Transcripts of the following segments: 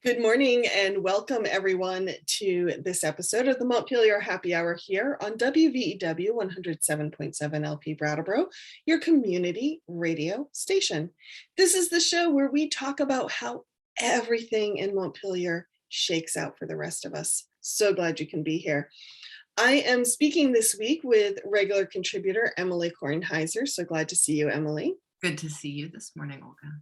Good morning and welcome everyone to this episode of the Montpelier Happy Hour here on WVEW 107.7 LP Brattleboro, your community radio station. This is the show where we talk about how everything in Montpelier shakes out for the rest of us. So glad you can be here. I am speaking this week with regular contributor Emily Kornheiser. So glad to see you, Emily. Good to see you this morning, Olga.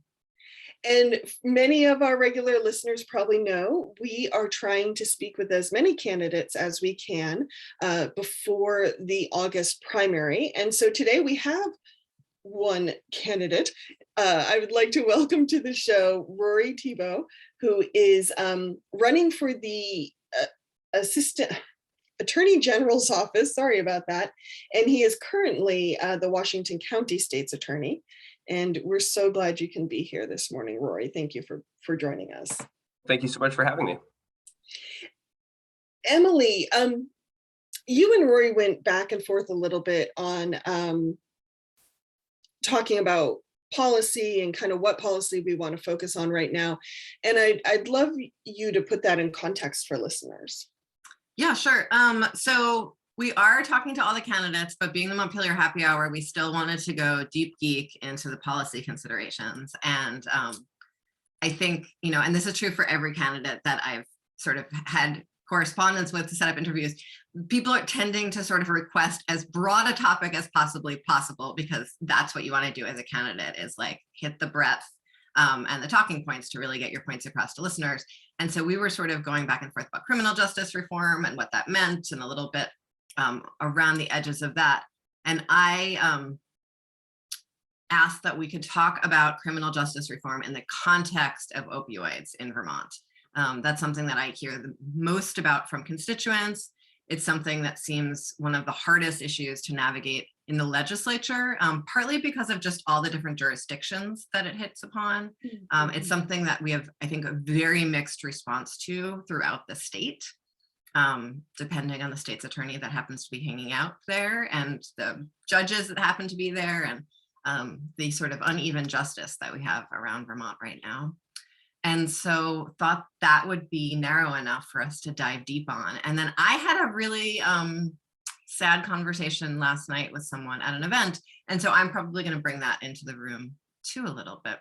And many of our regular listeners probably know we are trying to speak with as many candidates as we can before the August primary. And so today we have one candidate. I would like to welcome to the show Rory Thibault, who is running for the Assistant Attorney General's office. Sorry about that. And he is currently the Washington County State's Attorney. And we're so glad you can be here this morning, Rory. Thank you for joining us. Thank you so much for having me. Emily, you and Rory went back and forth a little bit on talking about policy and kind of what policy we want to focus on right now. And I'd love you to put that in context for listeners. Yeah, sure. So we are talking to all the candidates, but being the Montpelier Happy Hour, we still wanted to go deep geek into the policy considerations. And I think, and this is true for every candidate that I've sort of had correspondence with to set up interviews, people are tending to sort of request as broad a topic as possibly possible, because that's what you want to do as a candidate, is like hit the breadth and the talking points to really get your points across to listeners. And so we were sort of going back and forth about criminal justice reform and what that meant, and a little bit around the edges of that. And I asked that we could talk about criminal justice reform in the context of opioids in Vermont. That's something that I hear the most about from constituents. It's something that seems one of the hardest issues to navigate in the legislature, partly because of just all the different jurisdictions that it hits upon. It's something that we have, I think, a very mixed response to throughout the state. Depending on the state's attorney that happens to be hanging out there, and the judges that happen to be there, and the sort of uneven justice that we have around Vermont right now. And so thought that would be narrow enough for us to dive deep on. And then I had a really sad conversation last night with someone at an event. And so I'm probably going to bring that into the room too a little bit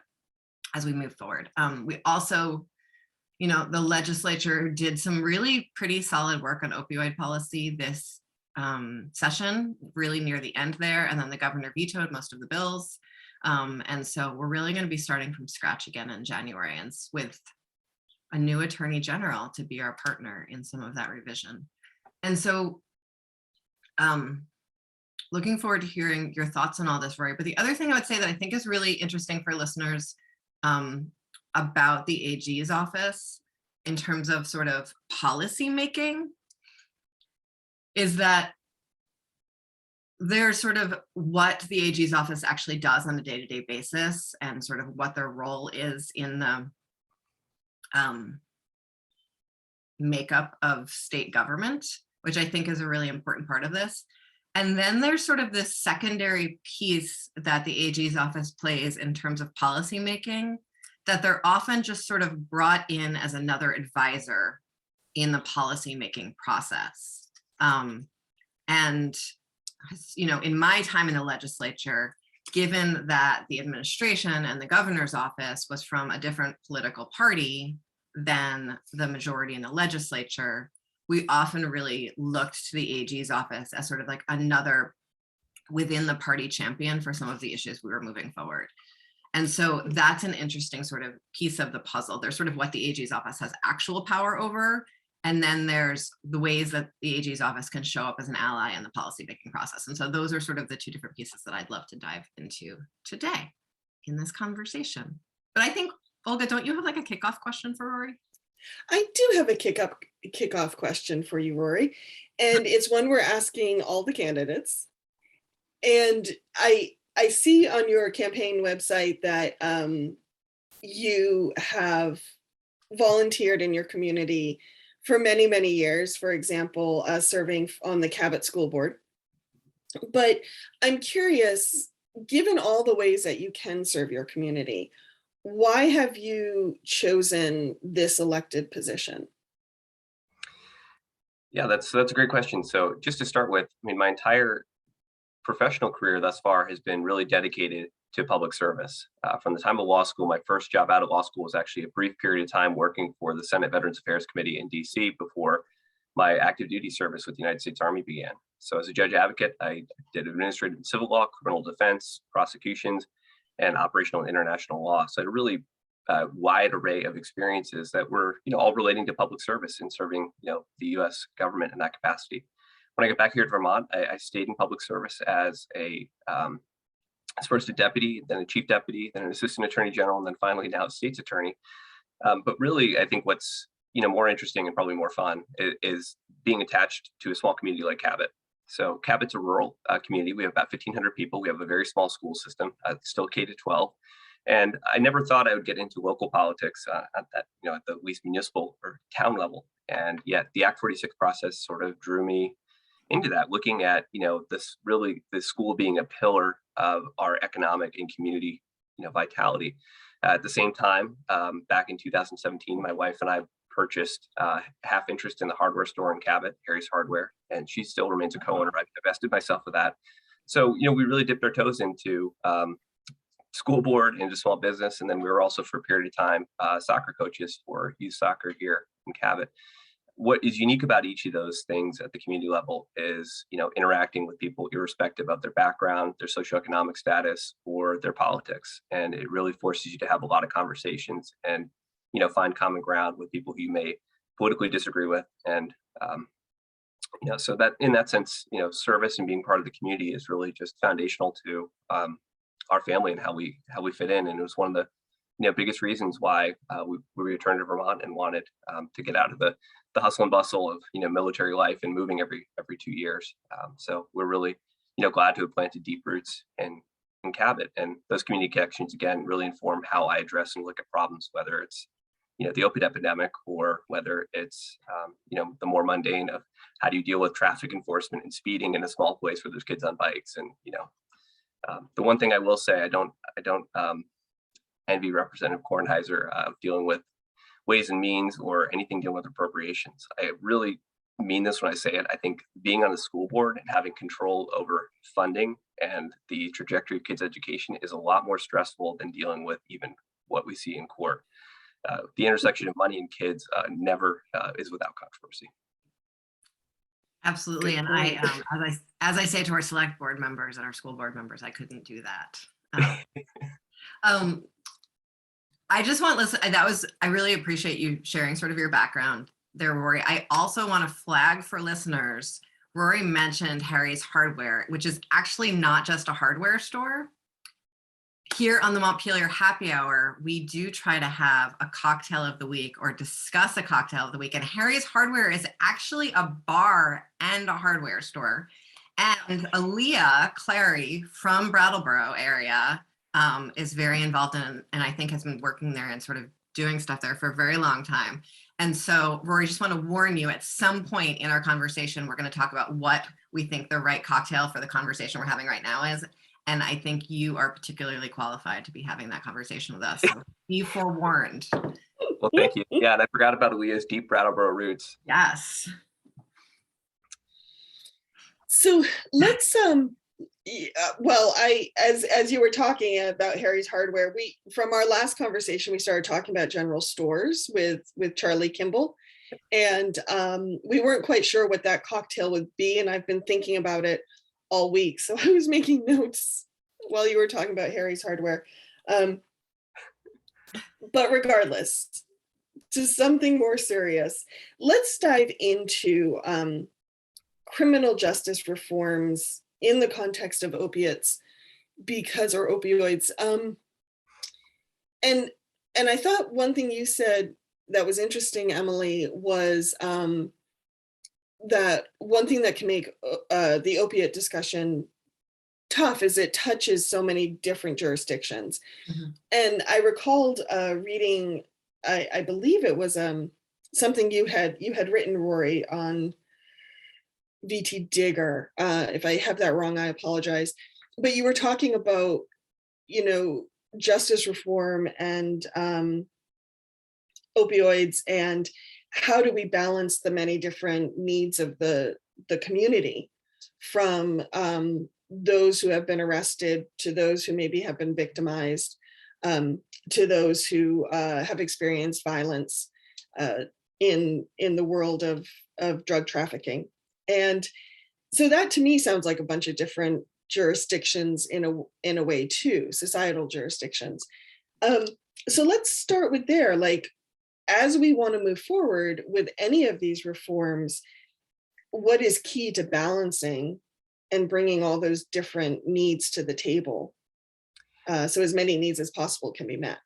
as we move forward. We also, the legislature did some really pretty solid work on opioid policy this session, really near the end there. And then the governor vetoed most of the bills. And so we're really going to be starting from scratch again in January, and with a new attorney general to be our partner in some of that revision. And so looking forward to hearing your thoughts on all this, Rory. But the other thing I would say that I think is really interesting for listeners about the AG's office in terms of sort of policy making is that there's sort of what the AG's office actually does on a day-to-day basis, and sort of what their role is in the makeup of state government, which I think is a really important part of this. And then there's sort of this secondary piece that the AG's office plays in terms of policy making, that they're often just sort of brought in as another advisor in the policy making process. And in my time in the legislature, given that the administration and the governor's office was from a different political party than the majority in the legislature, we often really looked to the AG's office as sort of like another within the party champion for some of the issues we were moving forward. And so that's an interesting sort of piece of the puzzle. There's sort of what the AG's office has actual power over, and then there's the ways that the AG's office can show up as an ally in the policy making process. And so those are sort of the two different pieces that I'd love to dive into today in this conversation. But I think, Olga, don't you have like a kickoff question for Rory? I do have a kickoff question for you, Rory. And it's one we're asking all the candidates. And I see on your campaign website that you have volunteered in your community for many, many years, for example, serving on the Cabot School Board. But I'm curious, given all the ways that you can serve your community, why have you chosen this elected position? Yeah, that's a great question. So just to start with, I mean, my entire professional career thus far has been really dedicated to public service. From the time of law school, my first job out of law school was actually a brief period of time working for the Senate Veterans Affairs Committee in DC before my active duty service with the United States Army began. So as a judge advocate, I did administrative and civil law, criminal defense, prosecutions, and operational and international law. So I had a really wide array of experiences that were, all relating to public service and serving, the U.S. government in that capacity. When I got back here to Vermont, I stayed in public service as as first a deputy, then a chief deputy, then an assistant attorney general, and then finally now a state's attorney. But really, I think what's more interesting and probably more fun is being attached to a small community like Cabot. So Cabot's a rural community. We have about 1,500 people. We have a very small school system, still K to 12. And I never thought I would get into local politics at the least municipal or town level. And yet the Act 46 process sort of drew me into that, looking at, the school being a pillar of our economic and community, vitality. At the same time, back in 2017, my wife and I purchased half interest in the hardware store in Cabot, Harry's Hardware, and she still remains a co-owner. I've divested myself of that. So, we really dipped our toes into school board, into small business, and then we were also for a period of time soccer coaches for youth soccer here in Cabot. What is unique about each of those things at the community level is, interacting with people irrespective of their background, their socioeconomic status, or their politics. And it really forces you to have a lot of conversations and, find common ground with people who you may politically disagree with. And, so that in that sense, service and being part of the community is really just foundational to our family and how we fit in. And it was one of the biggest reasons why we returned to Vermont and wanted to get out of the hustle and bustle of military life and moving every 2 years. So we're really glad to have planted deep roots in Cabot, and those community connections again really inform how I address and look at problems, whether it's the opioid epidemic or whether it's the more mundane of how do you deal with traffic enforcement and speeding in a small place where there's kids on bikes. And the one thing I will say, I don't envy Representative Kornheiser dealing with ways and means or anything dealing with appropriations. I really mean this when I say it. I think being on the school board and having control over funding and the trajectory of kids' education is a lot more stressful than dealing with even what we see in court. The intersection of money and kids never is without controversy. Absolutely. And as I say to our select board members and our school board members, I couldn't do that. I just want I really appreciate you sharing sort of your background there, Rory. I also want to flag for listeners, Rory mentioned Harry's Hardware, which is actually not just a hardware store. Here on the Montpelier Happy Hour, we do try to have a cocktail of the week or discuss a cocktail of the week. And Harry's Hardware is actually a bar and a hardware store. And Aaliyah Clary from Brattleboro area is very involved in, and I think has been working there and sort of doing stuff there for a very long time. And so, Rory, just want to warn you, at some point in our conversation, we're going to talk about what we think the right cocktail for the conversation we're having right now is. And I think you are particularly qualified to be having that conversation with us. So be forewarned. Well, thank you. Yeah, and I forgot about Aaliyah's deep Brattleboro roots. Yes. So let's as you were talking about Harry's Hardware, from our last conversation we started talking about general stores with Charlie Kimball, and we weren't quite sure what that cocktail would be, and I've been thinking about it all week, so I was making notes while you were talking about Harry's Hardware. But regardless, to something more serious, let's dive into criminal justice reforms in the context of opiates, or opioids. And I thought one thing you said that was interesting, Emily, was that one thing that can make the opiate discussion tough is it touches so many different jurisdictions. Mm-hmm. And I recalled reading, I believe it was something you had written, Rory, on VT Digger. If I have that wrong, I apologize. But you were talking about, justice reform and opioids, and how do we balance the many different needs of the community, from those who have been arrested to those who maybe have been victimized, to those who have experienced violence in the world of drug trafficking. And so that to me sounds like a bunch of different jurisdictions in a way too, societal jurisdictions. So let's start with there. Like, as we want to move forward with any of these reforms, what is key to balancing and bringing all those different needs to the table, so as many needs as possible can be met?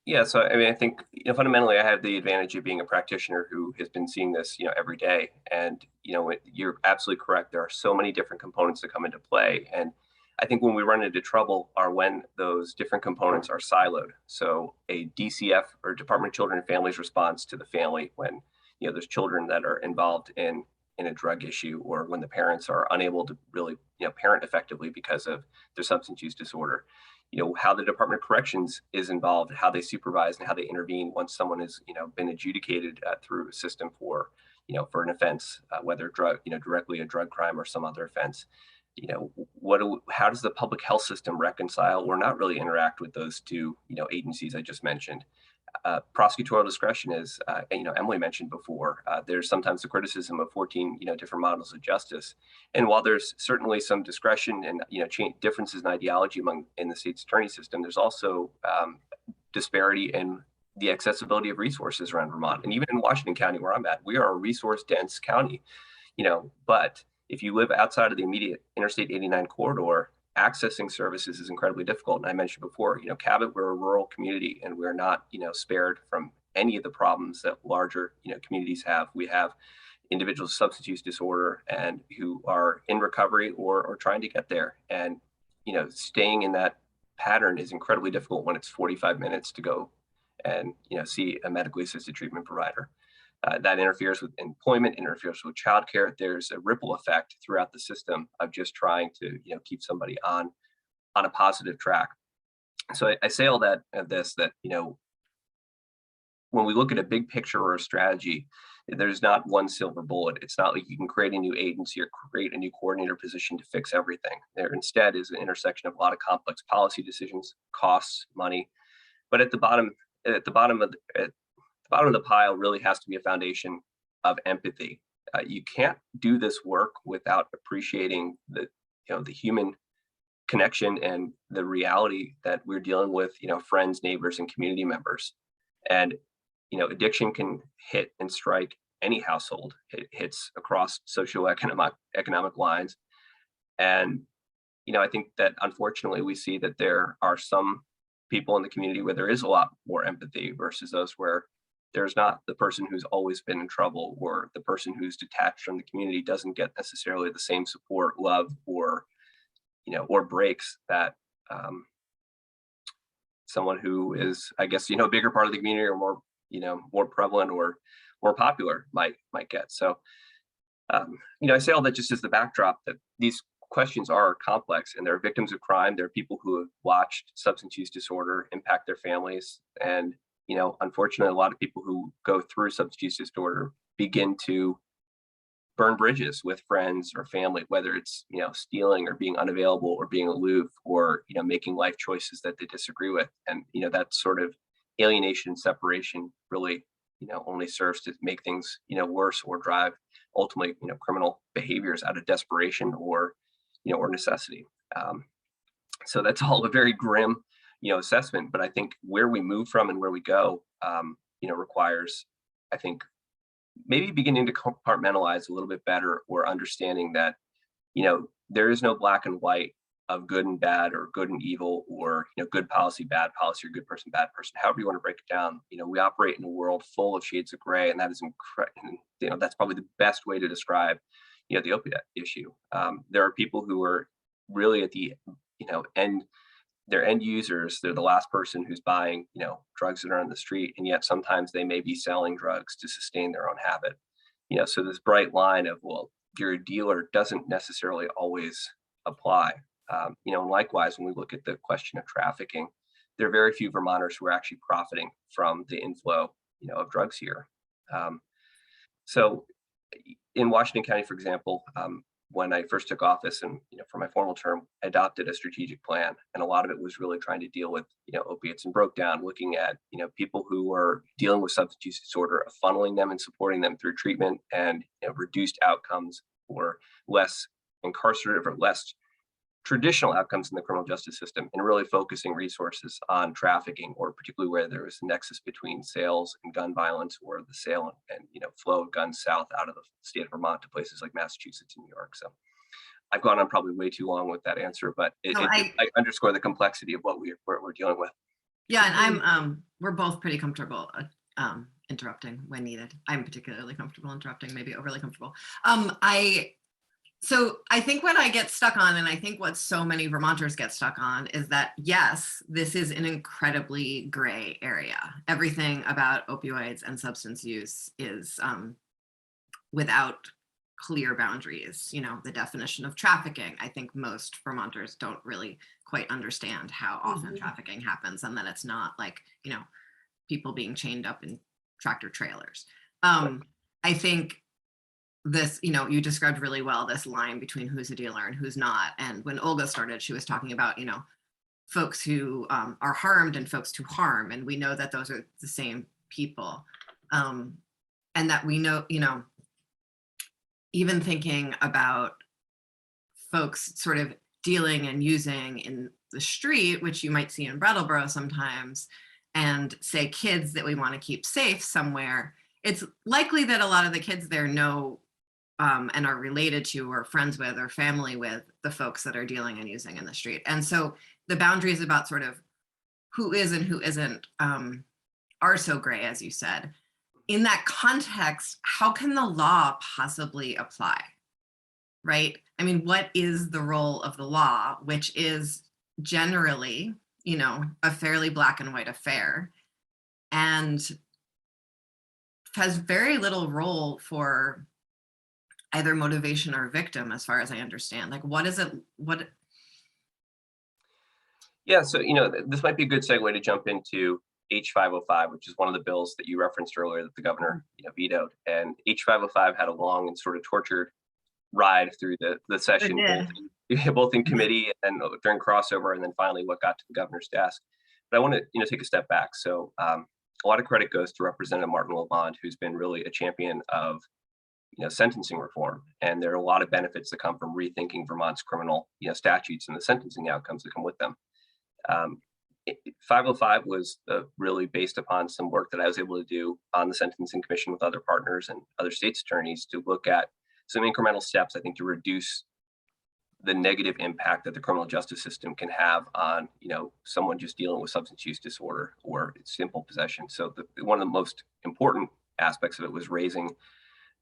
Yeah, so I mean, I think fundamentally, I have the advantage of being a practitioner who has been seeing this every day, and you're absolutely correct. There are so many different components that come into play, and I think when we run into trouble are when those different components are siloed. So a DCF, or Department of Children and Families, response to the family when there's children that are involved in a drug issue, or when the parents are unable to really parent effectively because of their substance use disorder. How the Department of Corrections is involved, how they supervise and how they intervene once someone has been adjudicated through a system for for an offense, whether directly a drug crime or some other offense. How does the public health system reconcile or not really interact with those two agencies I just mentioned? Prosecutorial discretion is, Emily mentioned before, there's sometimes the criticism of 14, different models of justice. And while there's certainly some discretion and, differences in ideology in the state's attorney system, there's also disparity in the accessibility of resources around Vermont. And even in Washington County, where I'm at, we are a resource dense county, but if you live outside of the immediate Interstate 89 corridor, accessing services is incredibly difficult. And I mentioned before, Cabot, we're a rural community, and we're not, spared from any of the problems that larger, communities have. We have individuals with substance use disorder and who are in recovery or trying to get there. And, staying in that pattern is incredibly difficult when it's 45 minutes to go and, see a medically assisted treatment provider. That interferes with employment, interferes with childcare. There's a ripple effect throughout the system of just trying to, keep somebody on a positive track. So I say all that that when we look at a big picture or a strategy, there's not one silver bullet. It's not like you can create a new agency or create a new coordinator position to fix everything. There instead is an intersection of a lot of complex policy decisions, costs, money. But at the bottom of the pile really has to be a foundation of empathy. You can't do this work without appreciating the human connection and the reality that we're dealing with, friends, neighbors, and community members. And addiction can hit and strike any household. It hits across socioeconomic lines. And I think that unfortunately we see that there are some people in the community where there is a lot more empathy versus those where there's not. The person who's always been in trouble or the person who's detached from the community doesn't get necessarily the same support, love, or breaks that someone who is, I guess, a bigger part of the community or more prevalent or more popular might get. So I say all that just as the backdrop that these questions are complex, and there are victims of crime. There are people who have watched substance use disorder impact their families, and unfortunately, a lot of people who go through substance use disorder begin to burn bridges with friends or family, whether it's, stealing or being unavailable or being aloof or, making life choices that they disagree with. And, that sort of alienation and separation really, only serves to make things, worse or drive ultimately, criminal behaviors out of desperation or necessity. So that's all a very grim assessment, but I think where we move from and where we go, requires, I think, maybe beginning to compartmentalize a little bit better, or understanding that, there is no black and white of good and bad, or good and evil, or, good policy, bad policy, or good person, bad person, however you want to break it down. We operate in a world full of shades of gray, and that is that's probably the best way to describe, the opioid issue. There are people who are really at the, end. They're end users. They're the last person who's buying, drugs that are on the street, and yet sometimes they may be selling drugs to sustain their own habit. So this bright line of, well, you're a dealer doesn't necessarily always apply. And likewise, when we look at the question of trafficking, there are very few Vermonters who are actually profiting from the inflow, of drugs here. So in Washington County, for example, when I first took office and, for my formal term, I adopted a strategic plan. And a lot of it was really trying to deal with, opiates, and broke down looking at, people who are dealing with substance use disorder, funneling them and supporting them through treatment and reduced outcomes or less incarcerative or less traditional outcomes in the criminal justice system, and really focusing resources on trafficking, or particularly where there is a nexus between sales and gun violence, or the sale and flow of guns south out of the state of Vermont to places like Massachusetts and New York. So I've gone on probably way too long with that answer, but I underscore the complexity of what we're dealing with. Yeah, and we're both pretty comfortable interrupting when needed. I'm particularly comfortable interrupting, maybe overly comfortable. So I think what I get stuck on, and I think what so many Vermonters get stuck on, is that, yes, this is an incredibly gray area. Everything about opioids and substance use is without clear boundaries. The definition of trafficking, I think most Vermonters don't really quite understand how often trafficking happens, and that it's not like, people being chained up in tractor trailers. I think this, you described really well this line between who's a dealer and who's not. And when Olga started, she was talking about, folks who are harmed and folks who harm. And we know that those are the same people. And that we know, even thinking about folks sort of dealing and using in the street, which you might see in Brattleboro sometimes, and say kids that we want to keep safe somewhere, it's likely that a lot of the kids there know and are related to or friends with or family with the folks that are dealing and using in the street. And so the boundaries about sort of who is and who isn't are so gray, as you said. In that context, how can the law possibly apply, right? I mean, what is the role of the law, which is generally, a fairly black and white affair, and has very little role for either motivation or victim, as far as I understand. Like, what is it? Yeah, so, this might be a good segue to jump into H505, which is one of the bills that you referenced earlier that the governor, vetoed. And H505 had a long and sort of tortured ride through the session, both in committee and during crossover, and then finally what got to the governor's desk. But I want to, take a step back. So a lot of credit goes to Representative Martin Lamont, who's been really a champion of sentencing reform. And there are a lot of benefits that come from rethinking Vermont's criminal, statutes and the sentencing outcomes that come with them. 505 was really based upon some work that I was able to do on the Sentencing Commission with other partners and other states' attorneys to look at some incremental steps, I think, to reduce the negative impact that the criminal justice system can have on, someone just dealing with substance use disorder or simple possession. So one of the most important aspects of it was raising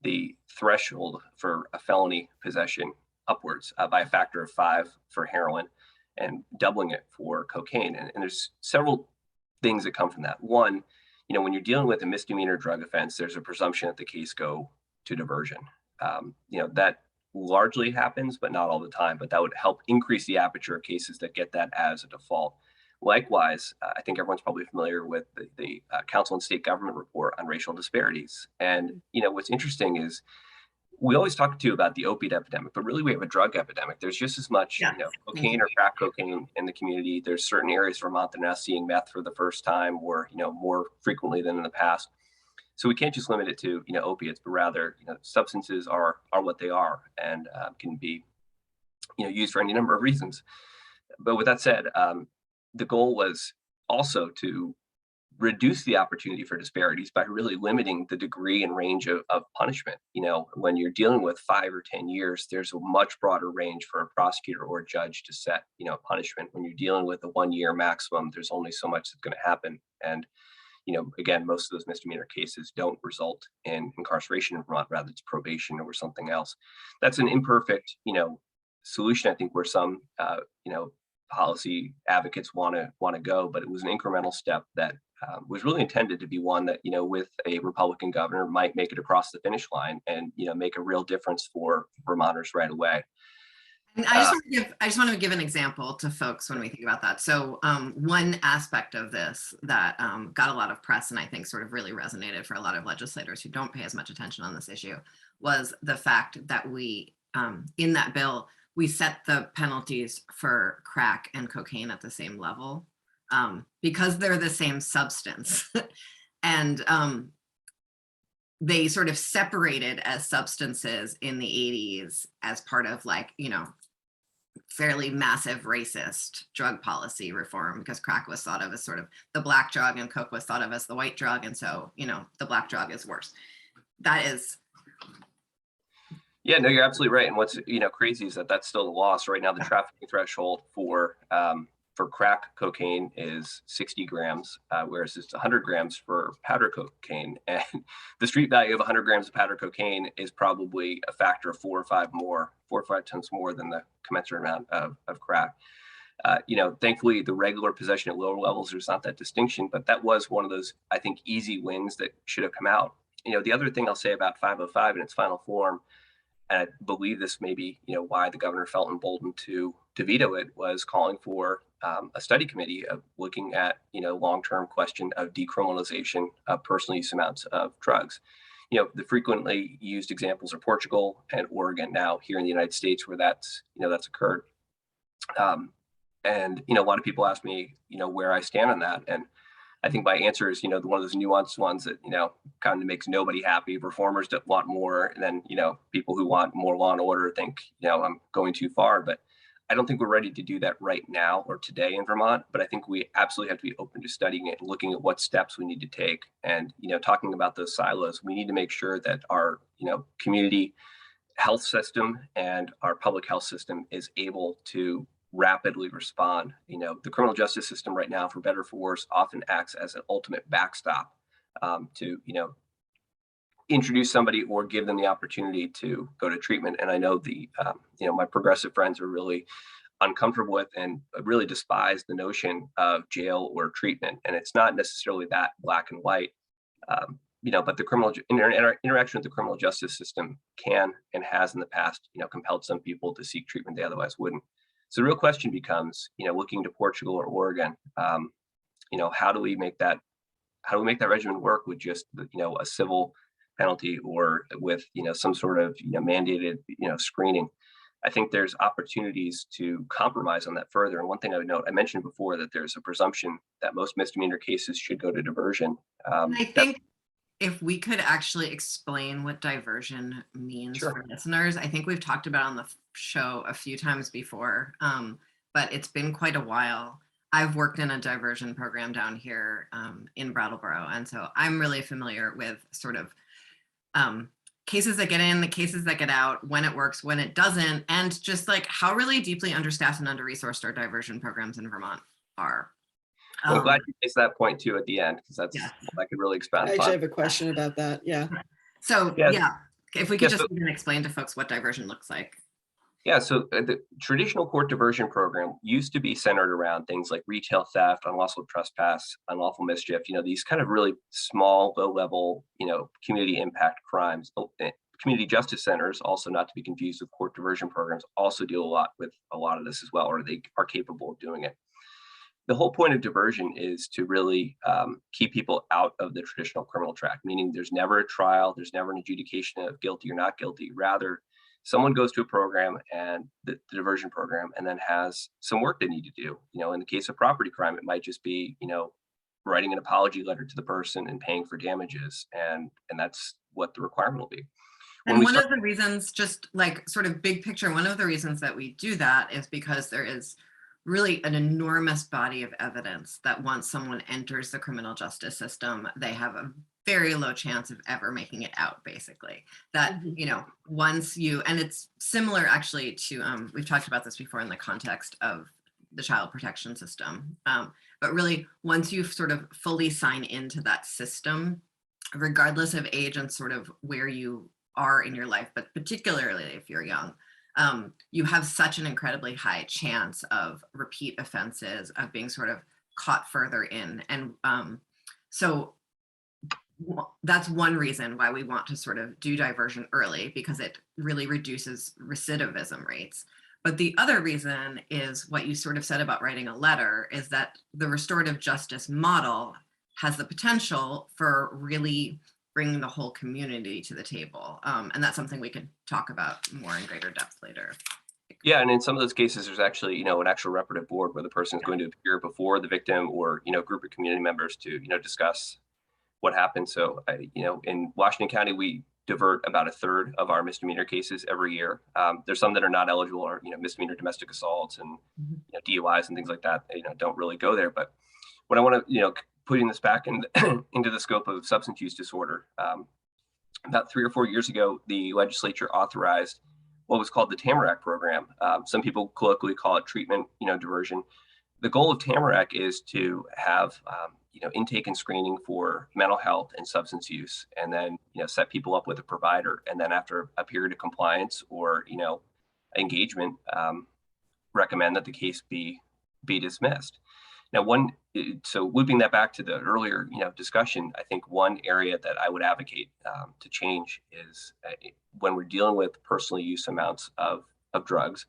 the threshold for a felony possession upwards by a factor of 5 for heroin and doubling it for cocaine. And there's several things that come from that. One, when you're dealing with a misdemeanor drug offense, there's a presumption that the case go to diversion. That largely happens, but not all the time, but that would help increase the aperture of cases that get that as a default. Likewise, I think everyone's probably familiar with the Council and State Government report on racial disparities. And, what's interesting is we always talk about the opiate epidemic, but really we have a drug epidemic. There's just as much, cocaine or crack cocaine in the community. There's certain areas of Vermont that are now seeing meth for the first time or, more frequently than in the past. So we can't just limit it to, opiates, but rather, substances are what they are and can be, used for any number of reasons. But with that said, the goal was also to reduce the opportunity for disparities by really limiting the degree and range of punishment. When you're dealing with 5 or 10 years, there's a much broader range for a prosecutor or a judge to set, punishment. When you're dealing with a 1-year maximum, there's only so much that's going to happen. And, again, most of those misdemeanor cases don't result in incarceration in Vermont, rather it's probation or something else. That's an imperfect, solution, I think, where some, policy advocates want to go, but it was an incremental step that was really intended to be one that, with a Republican governor, might make it across the finish line and, make a real difference for Vermonters right away. And I just want to give an example to folks when we think about that. So one aspect of this that got a lot of press and I think sort of really resonated for a lot of legislators who don't pay as much attention on this issue was the fact that we, in that bill, we set the penalties for crack and cocaine at the same level because they're the same substance. And they sort of separated as substances in the 80s as part of like, fairly massive racist drug policy reform, because crack was thought of as sort of the black drug and coke was thought of as the white drug. And so, the black drug is worse. That is. Yeah, no, you're absolutely right. And what's, crazy is that that's still the law. So right now the trafficking threshold for crack cocaine is 60 grams, whereas it's 100 grams for powder cocaine. And the street value of 100 grams of powder cocaine is probably a factor of 4 or 5 times more than the commensurate amount of crack. Thankfully, the regular possession at lower levels, there's not that distinction, but that was one of those, I think, easy wins that should have come out. The other thing I'll say about 505 in its final form, and I believe this may be, why the governor felt emboldened to veto it, was calling for a study committee of looking at, long-term question of decriminalization of personal use amounts of drugs. The frequently used examples are Portugal and Oregon now here in the United States where that's occurred. And, a lot of people ask me, where I stand on that. And I think my answer is, one of those nuanced ones that, kind of makes nobody happy. Reformers that want more, and then, people who want more law and order think, I'm going too far. But I don't think we're ready to do that right now or today in Vermont. But I think we absolutely have to be open to studying it and looking at what steps we need to take. And, talking about those silos, we need to make sure that our, community health system and our public health system is able to rapidly respond. The criminal justice system right now, for better or for worse, often acts as an ultimate backstop to, introduce somebody or give them the opportunity to go to treatment. And I know my progressive friends are really uncomfortable with and really despise the notion of jail or treatment. And it's not necessarily that black and white, but the criminal interaction with the criminal justice system can and has in the past, compelled some people to seek treatment they otherwise wouldn't. So the real question becomes, looking to Portugal or Oregon, how do we make that regimen work with just, a civil penalty or with, some sort of, mandated, screening? I think there's opportunities to compromise on that further. And one thing I would note, I mentioned before that there's a presumption that most misdemeanor cases should go to diversion. I think if we could actually explain what diversion means for listeners, I think we've talked about it on the show a few times before, but it's been quite a while. I've worked in a diversion program down here in Brattleboro, and so I'm really familiar with sort of cases that get in, the cases that get out, when it works, when it doesn't, and just like how really deeply understaffed and under-resourced our diversion programs in Vermont are. Well, I'm glad you raised that point too at the end, because that's I could really expound. I actually have a question about that. Yeah. So if we could just even explain to folks what diversion looks like. Yeah, so the traditional court diversion program used to be centered around things like retail theft, unlawful trespass, unlawful mischief, these kind of really small, low-level, community impact crimes. Community justice centers, also not to be confused with court diversion programs, also deal a lot with a lot of this as well, or they are capable of doing it. The whole point of diversion is to really keep people out of the traditional criminal track, meaning there's never a trial, there's never an adjudication of guilty or not guilty. Rather, someone goes to a program and the diversion program and then has some work they need to do. In the case of property crime, it might just be, writing an apology letter to the person and paying for damages. And that's what the requirement will be. And one of the reasons, just like sort of big picture, one of the reasons that we do that is because there is really an enormous body of evidence that once someone enters the criminal justice system, they have a very low chance of ever making it out, basically. That, once you, and it's similar actually to, we've talked about this before in the context of the child protection system, but really once you sort of fully sign into that system, regardless of age and sort of where you are in your life, but particularly if you're young, you have such an incredibly high chance of repeat offenses, of being sort of caught further in. And so that's one reason why we want to sort of do diversion early, because it really reduces recidivism rates. But the other reason is what you sort of said about writing a letter, is that the restorative justice model has the potential for really bringing the whole community to the table. And that's something we could talk about more in greater depth later. Yeah, and in some of those cases, there's actually, an actual reparative board where the person is going to appear before the victim or, a group of community members to, discuss what happened. So, in Washington County, we divert about a third of our misdemeanor cases every year. There's some that are not eligible, or, misdemeanor domestic assaults and DUIs and things like that, don't really go there. But what I want to, putting this back into the scope of substance use disorder, about 3 or 4 years ago, the legislature authorized what was called the Tamarack program. Some people colloquially call it treatment, diversion. The goal of Tamarack is to have, intake and screening for mental health and substance use, and then, set people up with a provider. And then after a period of compliance or, engagement, recommend that the case be dismissed. Now, so looping that back to the earlier, discussion, I think one area that I would advocate to change is when we're dealing with personal use amounts of drugs,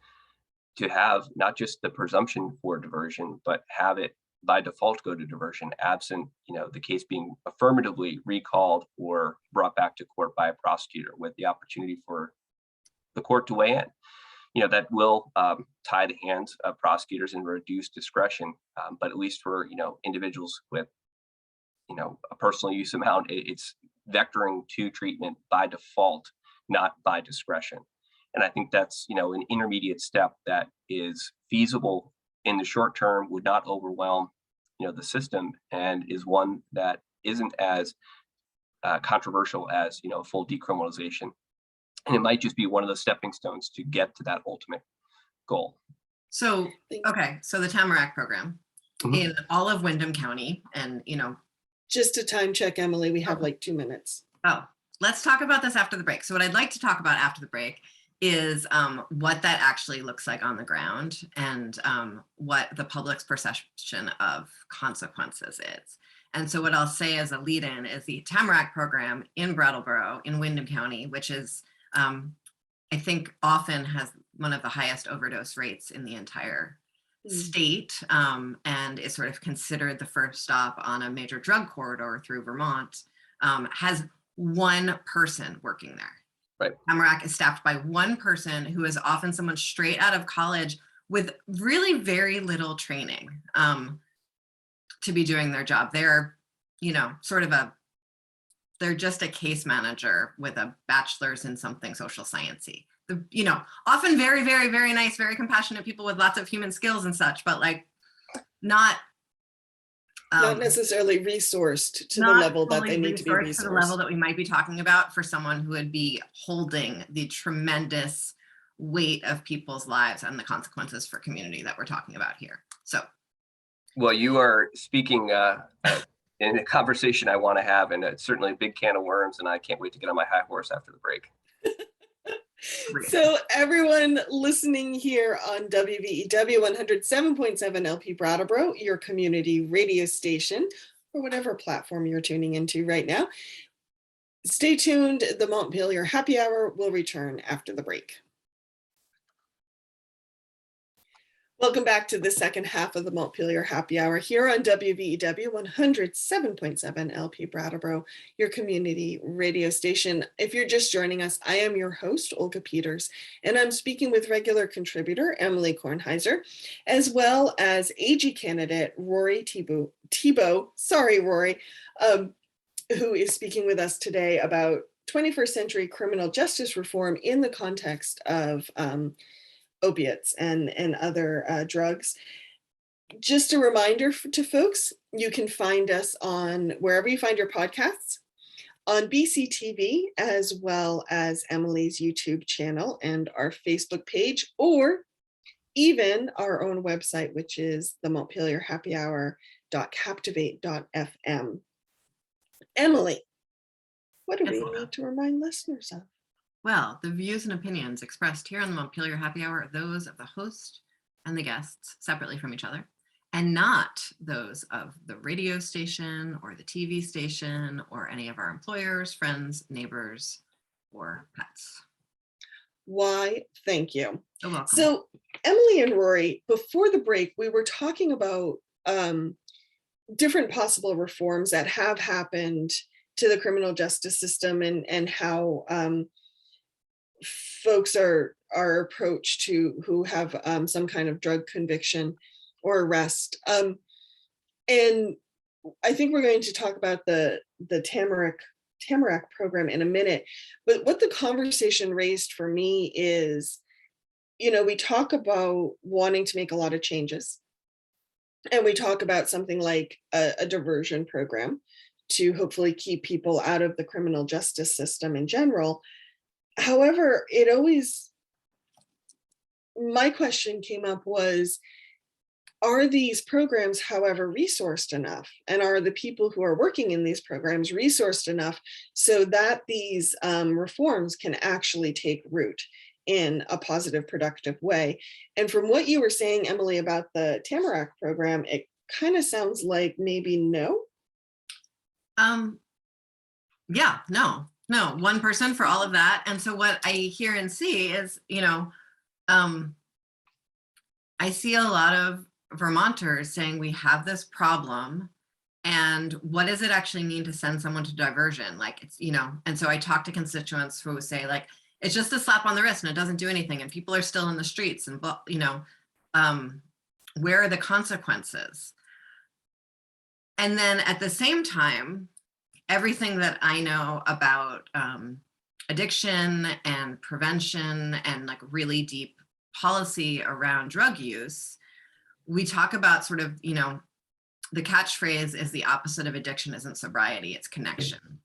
to have not just the presumption for diversion, but have it by default go to diversion, absent, the case being affirmatively recalled or brought back to court by a prosecutor, with the opportunity for the court to weigh in. That will tie the hands of prosecutors and reduce discretion. But at least for, individuals with, a personal use amount, it's vectoring to treatment by default, not by discretion. And I think that's, an intermediate step that is feasible in the short term, would not overwhelm, the system, and is one that isn't as controversial as, full decriminalization. And it might just be one of the stepping stones to get to that ultimate goal. So, okay, so the Tamarack program in all of Windham County, and, Just a time check, Emily, we have like 2 minutes. Oh, let's talk about this after the break. So what I'd like to talk about after the break is what that actually looks like on the ground, and what the public's perception of consequences is. And so what I'll say as a lead-in is the Tamarack program in Brattleboro in Windham County, which is, I think, often has one of the highest overdose rates in the entire state, and is sort of considered the first stop on a major drug corridor through Vermont, has one person working there. Right. Tamarack is staffed by one person who is often someone straight out of college with really very little training to be doing their job. They're, they're just a case manager with a bachelor's in something social sciencey. Often very, very, very nice, very compassionate people with lots of human skills and such, but like not necessarily resourced to the level that they need to be resourced. To the level that we might be talking about for someone who would be holding the tremendous weight of people's lives and the consequences for community that we're talking about here. So, well, you are speaking in a conversation I want to have, and it's certainly a big can of worms, and I can't wait to get on my high horse after the break. So everyone listening here on WVEW 107.7 LP Brattleboro, your community radio station, or whatever platform you're tuning into right now, stay tuned. The Montpelier Happy Hour will return after the break. Welcome back to the second half of the Montpelier Happy Hour here on WVEW 107.7 LP Brattleboro, your community radio station. If you're just joining us, I am your host, Olga Peters, and I'm speaking with regular contributor Emily Kornheiser, as well as AG candidate Rory Thibault, sorry, Rory, who is speaking with us today about 21st century criminal justice reform in the context of opiates and other drugs. Just a reminder to folks, you can find us on wherever you find your podcasts, on BCTV, as well as Emily's YouTube channel and our Facebook page, or even our own website, which is the montpelierhappyhour.captivate.fm. Emily, what do we need to remind listeners of? Well, the views and opinions expressed here on the Montpelier Happy Hour are those of the host and the guests separately from each other, and not those of the radio station or the TV station or any of our employers, friends, neighbors, or pets. Why? Thank you. You're welcome. So Emily and Rory, before the break, we were talking about different possible reforms that have happened to the criminal justice system, and how folks are approached who have some kind of drug conviction or arrest. And I think we're going to talk about the Tamarack program in a minute. But what the conversation raised for me is, we talk about wanting to make a lot of changes. And we talk about something like a diversion program to hopefully keep people out of the criminal justice system in general. However, my question came up was, are these programs, however, resourced enough? And are the people who are working in these programs resourced enough so that these reforms can actually take root in a positive, productive way? And from what you were saying, Emily, about the Tamarack program, it kind of sounds like maybe no. Yeah, no, 1% for all of that. And so what I hear and see is, I see a lot of Vermonters saying we have this problem, and what does it actually mean to send someone to diversion? Like, it's, and so I talk to constituents who say, like, it's just a slap on the wrist and it doesn't do anything, and people are still in the streets, and where are the consequences? And then at the same time, everything that I know about addiction and prevention and like really deep policy around drug use, we talk about sort of, the catchphrase is the opposite of addiction isn't sobriety, it's connection.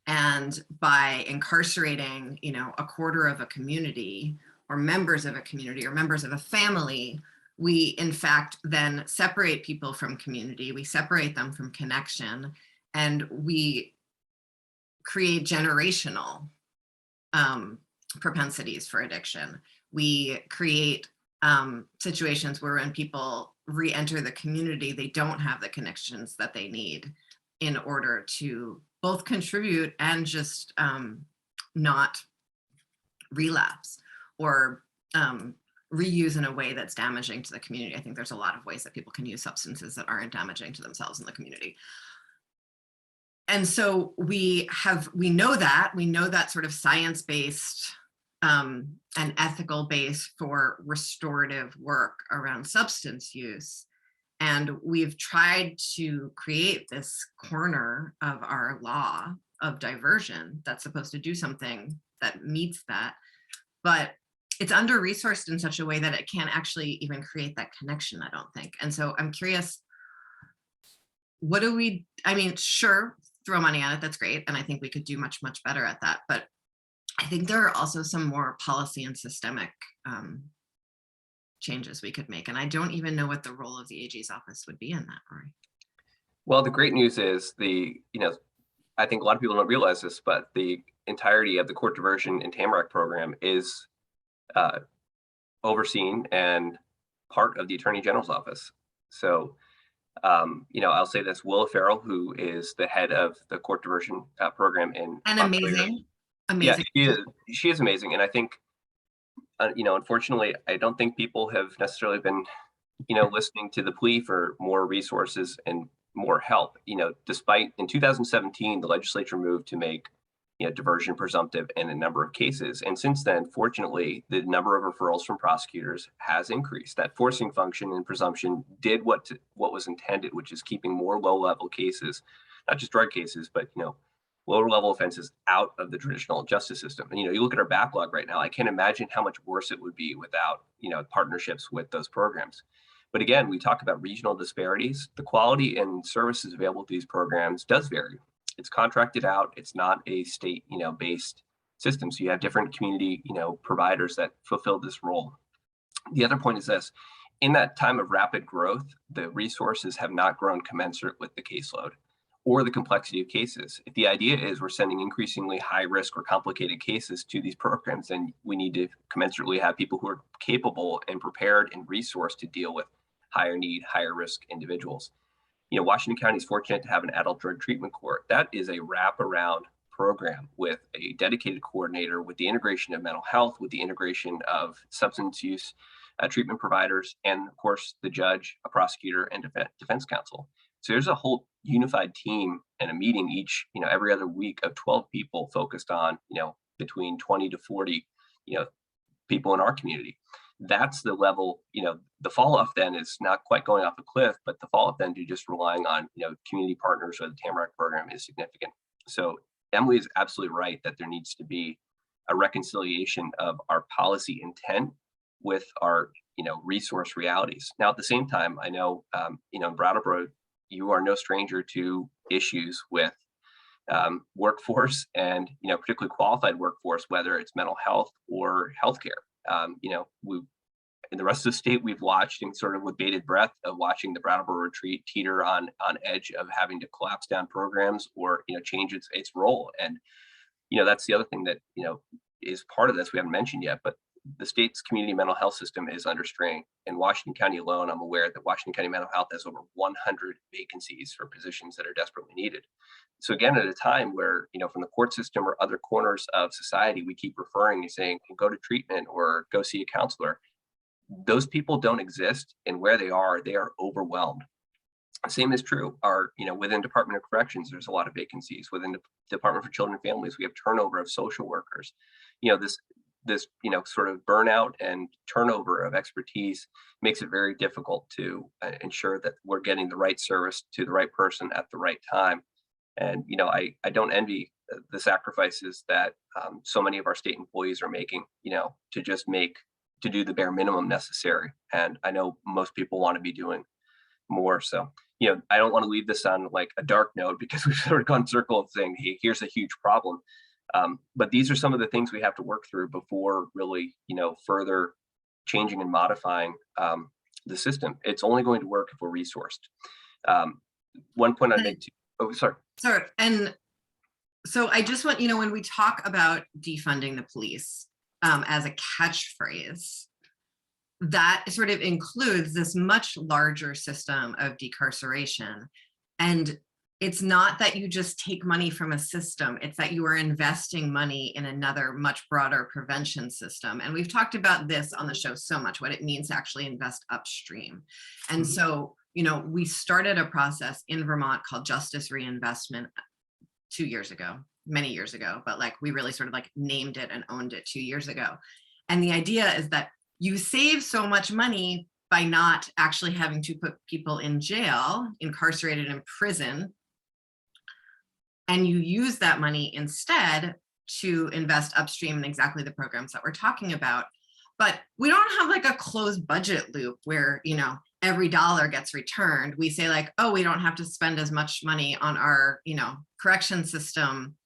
And by incarcerating, a quarter of a community or members of a community or members of a family, we in fact then separate people from community, we separate them from connection, and we create generational propensities for addiction. We create situations where when people re-enter the community, they don't have the connections that they need in order to both contribute and just not relapse or reuse in a way that's damaging to the community. I think there's a lot of ways that people can use substances that aren't damaging to themselves and the community. And so we know that sort of science-based and ethical base for restorative work around substance use. And we've tried to create this corner of our law of diversion that's supposed to do something that meets that, but it's under-resourced in such a way that it can't actually even create that connection, I don't think. And so I'm curious, sure, throw money at it, that's great. And I think we could do much, much better at that. But I think there are also some more policy and systemic changes we could make. And I don't even know what the role of the AG's office would be in that, Rory. Well, the great news is I think a lot of people don't realize this, but the entirety of the court diversion and Tamarack program is overseen and part of the Attorney General's office. So, I'll say this: Willa Farrell, who is the head of the court diversion program in Montpelier, amazing. Yeah, she is amazing, and I think, unfortunately, I don't think people have necessarily been, listening to the plea for more resources and more help. Despite in 2017, the legislature moved to make diversion presumptive in a number of cases. And since then, fortunately, the number of referrals from prosecutors has increased. That forcing function and presumption did what was intended, which is keeping more low-level cases, not just drug cases, but lower-level offenses out of the traditional justice system. And you look at our backlog right now, I can't imagine how much worse it would be without partnerships with those programs. But again, we talk about regional disparities. The quality and services available to these programs does vary. It's contracted out. It's not a state, based system. So you have different community, providers that fulfill this role. The other point is this: in that time of rapid growth, the resources have not grown commensurate with the caseload or the complexity of cases. If the idea is we're sending increasingly high risk or complicated cases to these programs, then we need to commensurately have people who are capable and prepared and resourced to deal with higher need, higher risk individuals. Washington County is fortunate to have an adult drug treatment court. That is a wraparound program with a dedicated coordinator, with the integration of mental health, with the integration of substance use treatment providers, and of course the judge, a prosecutor, and defense counsel. So there's a whole unified team and a meeting each, every other week of 12 people focused on, between 20 to 40, people in our community. That's the level, the fall off then is not quite going off a cliff, but the fall off then to just relying on, community partners or the Tamarack program is significant. So Emily is absolutely right that there needs to be a reconciliation of our policy intent with our, resource realities. Now, at the same time, I know, in Brattleboro, you are no stranger to issues with workforce and, particularly qualified workforce, whether it's mental health or healthcare. In the rest of the state, we've watched and sort of with bated breath of watching the Brattleboro retreat teeter on edge of having to collapse down programs or, change its role. And, that's the other thing that, is part of this we haven't mentioned yet, but the state's community mental health system is under strain. In Washington County alone, I'm aware that Washington County Mental Health has over 100 vacancies for positions that are desperately needed. So again, at a time where, from the court system or other corners of society, we keep referring and saying, go to treatment or go see a counselor. Those people don't exist, and where they are overwhelmed. Same is true. Within Department of Corrections, there's a lot of vacancies. Within the Department for Children and Families, we have turnover of social workers. This sort of burnout and turnover of expertise makes it very difficult to ensure that we're getting the right service to the right person at the right time. And I don't envy the sacrifices that so many of our state employees are making, to do the bare minimum necessary. And I know most people want to be doing more. So, I don't want to leave this on like a dark note, because we've sort of gone circle of saying, hey, here's a huge problem. But these are some of the things we have to work through before really, further changing and modifying the system. It's only going to work if we're resourced. One point I'd make too. Oh, sorry. Sorry. And so I just want, when we talk about defunding the police as a catchphrase, that sort of includes this much larger system of decarceration. And it's not that you just take money from a system, it's that you are investing money in another much broader prevention system. And we've talked about this on the show so much, what it means to actually invest upstream. And so, we started a process in Vermont called Justice Reinvestment 2 years ago, many years ago, but we really sort of named it and owned it 2 years ago. And the idea is that you save so much money by not actually having to put people in jail, incarcerated in prison, and you use that money instead to invest upstream in exactly the programs that we're talking about. But we don't have a closed budget loop where, every dollar gets returned. We say oh, we don't have to spend as much money on our, correction system.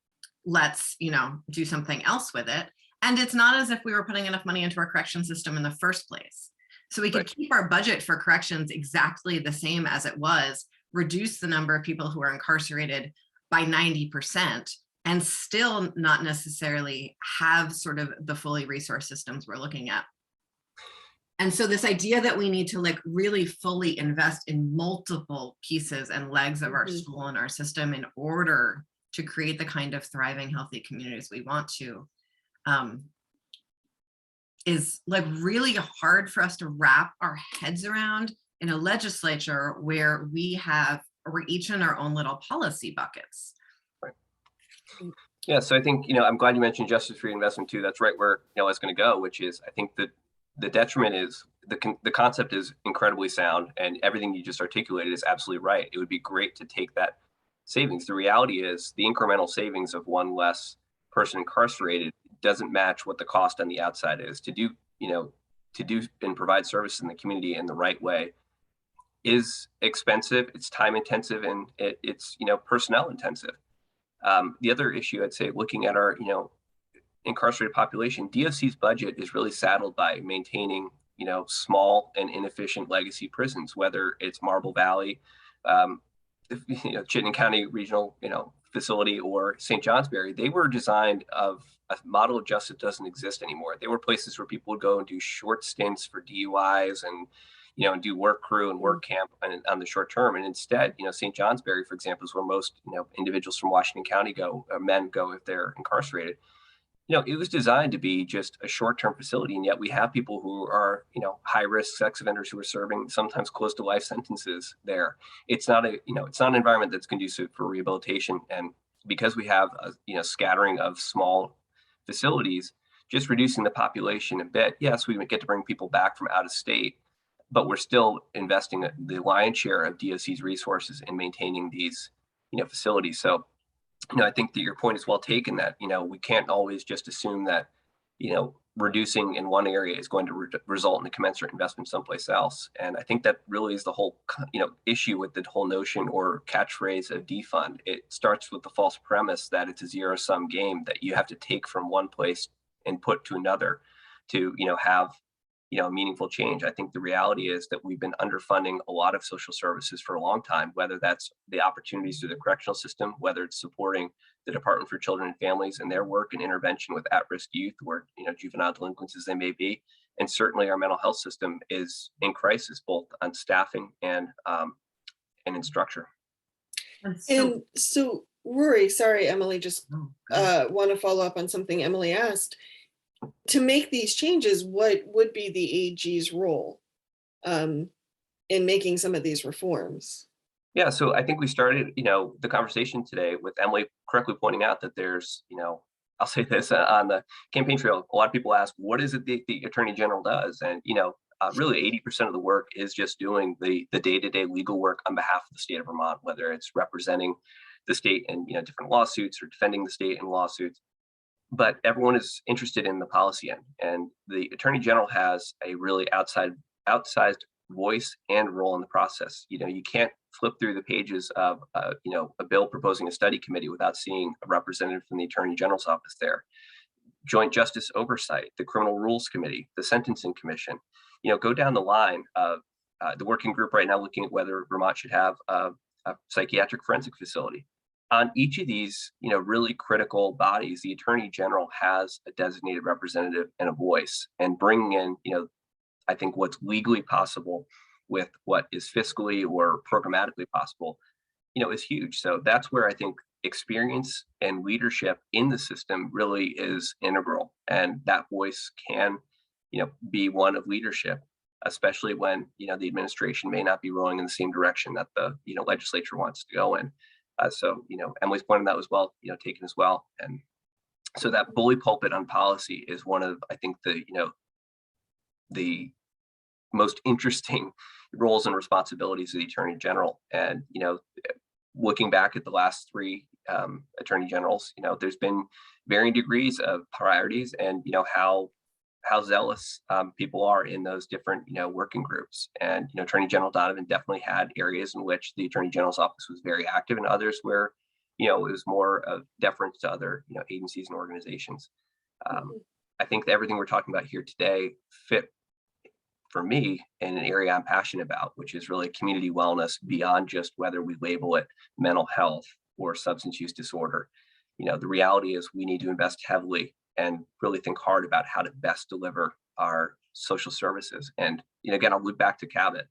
Let's, do something else with it. And it's not as if we were putting enough money into our correction system in the first place. So we could keep our budget for corrections exactly the same as it was, reduce the number of people who are incarcerated by 90%, and still not necessarily have sort of the fully resourced systems we're looking at. And so this idea that we need to really fully invest in multiple pieces and legs of our stool and our system in order to create the kind of thriving, healthy communities we want to, is really hard for us to wrap our heads around in a legislature where we're each in our own little policy buckets. Right. Yeah, so I think, I'm glad you mentioned justice reinvestment too. That's right where it's going to go, which is, I think that the detriment is the concept is incredibly sound, and everything you just articulated is absolutely right. It would be great to take that savings. The reality is the incremental savings of one less person incarcerated doesn't match what the cost on the outside is. To do and provide service in the community in the right way is expensive, it's time intensive, and it's personnel intensive. The other issue I'd say, looking at our incarcerated population, DOC's budget is really saddled by maintaining small and inefficient legacy prisons, whether it's Marble Valley, Chittenden County Regional facility, or St. Johnsbury. They were designed of a model of justice that doesn't exist anymore. They were places where people would go and do short stints for DUIs and and do work crew and work camp on the short term. And instead, St. Johnsbury, for example, is where most, individuals from Washington County go, men go if they're incarcerated. It was designed to be just a short-term facility, and yet we have people who are, high-risk sex offenders who are serving sometimes close to life sentences there. It's not it's not an environment that's conducive for rehabilitation. And because we have a, scattering of small facilities, just reducing the population a bit. Yes, we get to bring people back from out of state, but we're still investing the lion's share of DOC's resources in maintaining these, facilities. So, I think that your point is well taken that, we can't always just assume that, reducing in one area is going to result in a commensurate investment someplace else. And I think that really is the whole, issue with the whole notion or catchphrase of defund. It starts with the false premise that it's a zero-sum game, that you have to take from one place and put to another to, have meaningful change. I think the reality is that we've been underfunding a lot of social services for a long time, whether that's the opportunities through the correctional system, whether it's supporting the Department for Children and Families and their work and intervention with at-risk youth or juvenile delinquents as they may be. And certainly our mental health system is in crisis, both on staffing and in structure. And so, Rory, sorry, Emily, just want to follow up on something Emily asked. To make these changes, what would be the AG's role in making some of these reforms? Yeah, so I think we started, the conversation today with Emily correctly pointing out that there's, I'll say this on the campaign trail, a lot of people ask, what is it the Attorney General does? And, really 80% of the work is just doing the day-to-day legal work on behalf of the state of Vermont, whether it's representing the state in, different lawsuits or defending the state in lawsuits. But everyone is interested in the policy end, and the Attorney General has a really outsized voice and role in the process. You can't flip through the pages of a bill proposing a study committee without seeing a representative from the Attorney General's office there. Joint Justice Oversight, the Criminal Rules Committee, the Sentencing Commission. Go down the line of the working group right now looking at whether Vermont should have a psychiatric forensic facility. On each of these, really critical bodies, the Attorney General has a designated representative and a voice, and bringing in, I think what's legally possible with what is fiscally or programmatically possible, is huge. So that's where I think experience and leadership in the system really is integral, and that voice can, be one of leadership, especially when, the administration may not be rowing in the same direction that the, legislature wants to go in. So, Emily's point on that was well, taken as well. And so that bully pulpit on policy is one of, I think, the most interesting roles and responsibilities of the Attorney General. And, looking back at the last three Attorney Generals, there's been varying degrees of priorities and, how zealous people are in those different, working groups. And, Attorney General Donovan definitely had areas in which the Attorney General's office was very active, and others where, it was more of deference to other, agencies and organizations. I think that everything we're talking about here today fit for me in an area I'm passionate about, which is really community wellness beyond just whether we label it mental health or substance use disorder. The reality is we need to invest heavily and really think hard about how to best deliver our social services. And, again, I'll loop back to Cabot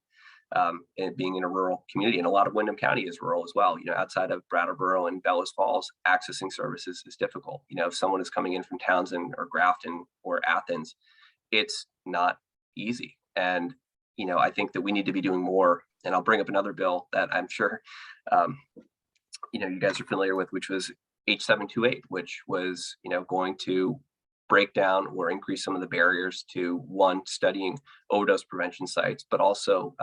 and being in a rural community, and a lot of Windham County is rural as well. Outside of Brattleboro and Bellows Falls, accessing services is difficult. If someone is coming in from Townsend or Grafton or Athens, it's not easy. And, I think that we need to be doing more. And I'll bring up another bill that I'm sure, you guys are familiar with, which was H728, which was, going to break down or increase some of the barriers to one, studying overdose prevention sites, but also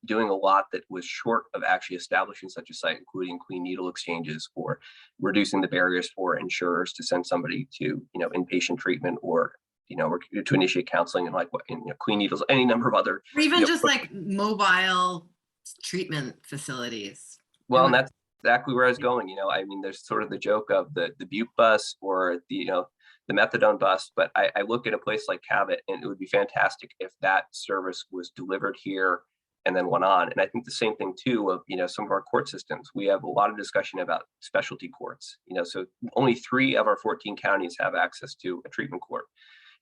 doing a lot that was short of actually establishing such a site, including clean needle exchanges, or reducing the barriers for insurers to send somebody to, inpatient treatment or to initiate counseling and clean needles, any number of other. Or even just like mobile treatment facilities. Well, and that's exactly where I was going. There's sort of the joke of the Butte bus or the methadone bus, but I look at a place like Cabot, and it would be fantastic if that service was delivered here and then went on. And I think the same thing too of, some of our court systems. We have a lot of discussion about specialty courts, so only 3 of our 14 counties have access to a treatment court.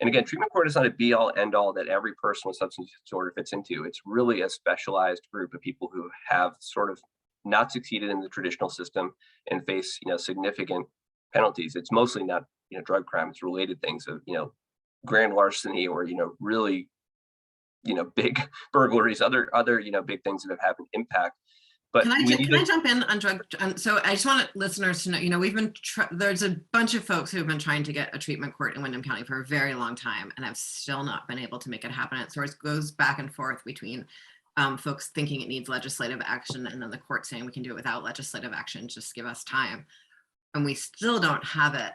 And again, treatment court is not a be all end all that every person with substance disorder fits into. It's really a specialized group of people who have sort of not succeeded in the traditional system and face, significant penalties. It's mostly not, drug crime, it's related things of, grand larceny or, really, big burglaries, other, big things that have had an impact. But can I jump in on drug? So I just want listeners to know, we've been, there's a bunch of folks who have been trying to get a treatment court in Windham County for a very long time and have still not been able to make it happen. It sort of goes back and forth between folks thinking it needs legislative action and then the court saying we can do it without legislative action, just give us time. And we still don't have it.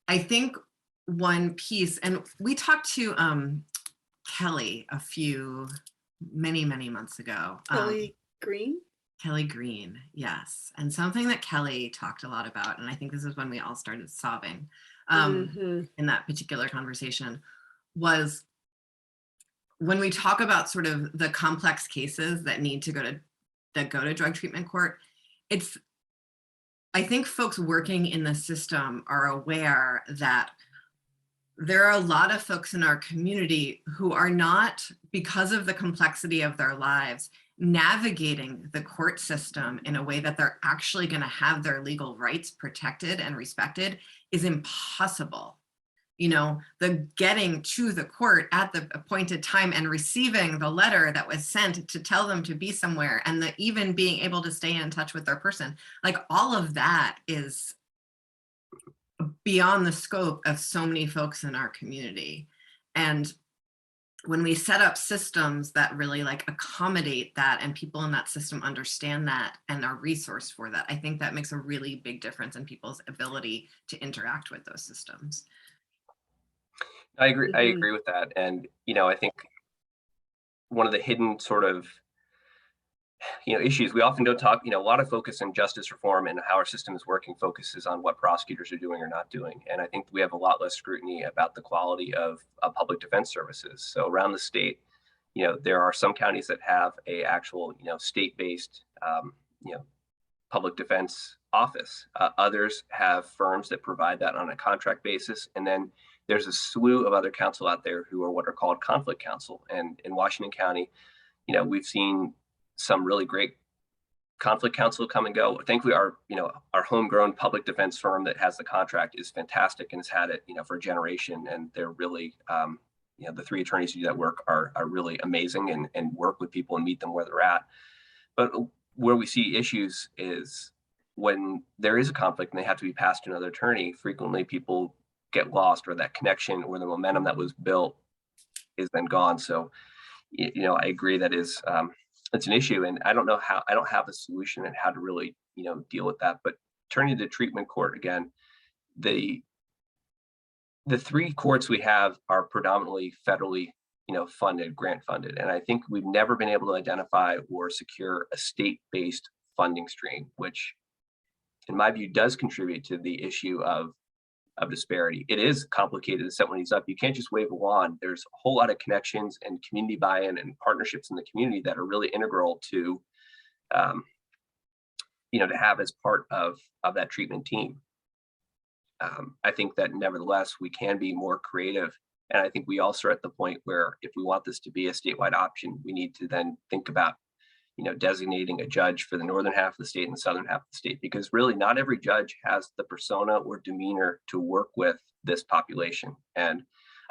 I think one piece, and we talked to Kelly many months ago. Kelly Green, yes. And something that Kelly talked a lot about, and I think this is when we all started sobbing in that particular conversation, was when we talk about sort of the complex cases that need to go to drug treatment court, I think folks working in the system are aware that there are a lot of folks in our community who are not, because of the complexity of their lives, navigating the court system in a way that they're actually going to have their legal rights protected and respected is impossible. The getting to the court at the appointed time and receiving the letter that was sent to tell them to be somewhere, and the even being able to stay in touch with their person, like all of that is beyond the scope of so many folks in our community. And when we set up systems that really accommodate that and people in that system understand that and are resourced for that, I think that makes a really big difference in people's ability to interact with those systems. I agree. I agree with that. And, I think one of the hidden sort of, issues, we often don't talk, a lot of focus on justice reform and how our system is working focuses on what prosecutors are doing or not doing. And I think we have a lot less scrutiny about the quality of public defense services. So around the state, there are some counties that have a actual, state-based, public defense office. Others have firms that provide that on a contract basis. And then there's a slew of other counsel out there who are what are called conflict counsel. And in Washington County, we've seen some really great conflict counsel come and go. Thankfully, our homegrown public defense firm that has the contract is fantastic and has had it, for a generation. And they're really, the three attorneys who do that work are really amazing and work with people and meet them where they're at. But where we see issues is when there is a conflict and they have to be passed to another attorney, frequently people get lost, or that connection or the momentum that was built is then gone. So, I agree that is, it's an issue, and I don't have a solution on how to really, deal with that. But turning to treatment court again, the three courts we have are predominantly federally, funded, grant funded. And I think we've never been able to identify or secure a state-based funding stream, which in my view does contribute to the issue of disparity. It is complicated to set one of these up. You can't just wave a wand. There's a whole lot of connections and community buy-in and partnerships in the community that are really integral to, to have as part of that treatment team. I think that nevertheless, we can be more creative. And I think we also are at the point where if we want this to be a statewide option, we need to then think about, designating a judge for the northern half of the state and the southern half of the state, because really not every judge has the persona or demeanor to work with this population. And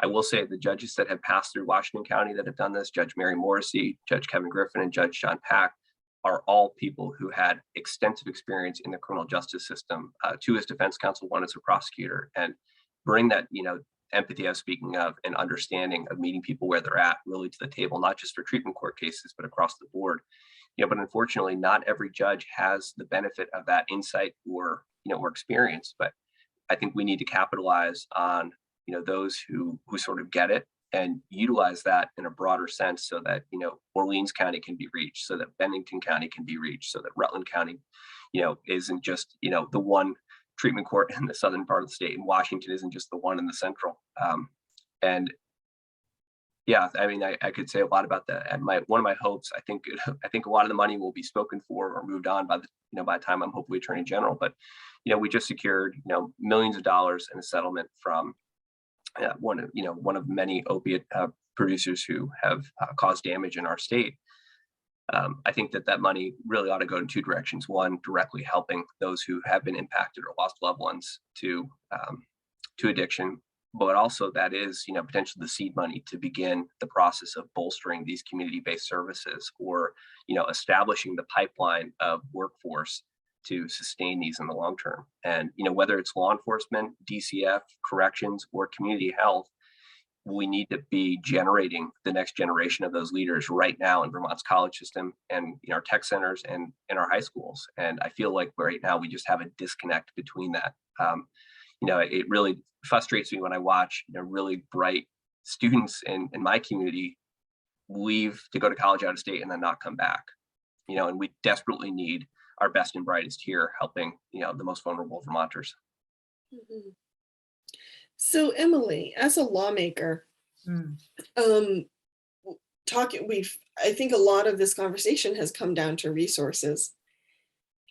I will say the judges that have passed through Washington County that have done this, Judge Mary Morrissey, Judge Kevin Griffin, and Judge Sean Pack, are all people who had extensive experience in the criminal justice system, two as defense counsel, one as a prosecutor, and bring that, empathy I was speaking of and understanding of meeting people where they're at really to the table, not just for treatment court cases, but across the board. But unfortunately, not every judge has the benefit of that insight or, or experience. But I think we need to capitalize on, those who sort of get it and utilize that in a broader sense so that, Orleans County can be reached, so that Bennington County can be reached, so that Rutland County, isn't just, the one treatment court in the southern part of the state, and Washington isn't just the one in the central. And yeah, I mean, I could say a lot about that. And one of my hopes, I think a lot of the money will be spoken for or moved on by the by the time I'm hopefully Attorney General. But we just secured millions of dollars in a settlement from one of many opiate producers who have caused damage in our state. I think that money really ought to go in two directions. One, directly helping those who have been impacted or lost loved ones to addiction, but also that is, potentially the seed money to begin the process of bolstering these community-based services, or, establishing the pipeline of workforce to sustain these in the long term. And, whether it's law enforcement, DCF, corrections, or community health, we need to be generating the next generation of those leaders right now in Vermont's college system and in our tech centers and in our high schools. And I feel like right now we just have a disconnect between that. It really frustrates me when I watch, really bright students in my community leave to go to college out of state and then not come back. And we desperately need our best and brightest here helping, the most vulnerable Vermonters. Mhm. So Emily, as a lawmaker, Mm. I think a lot of this conversation has come down to resources.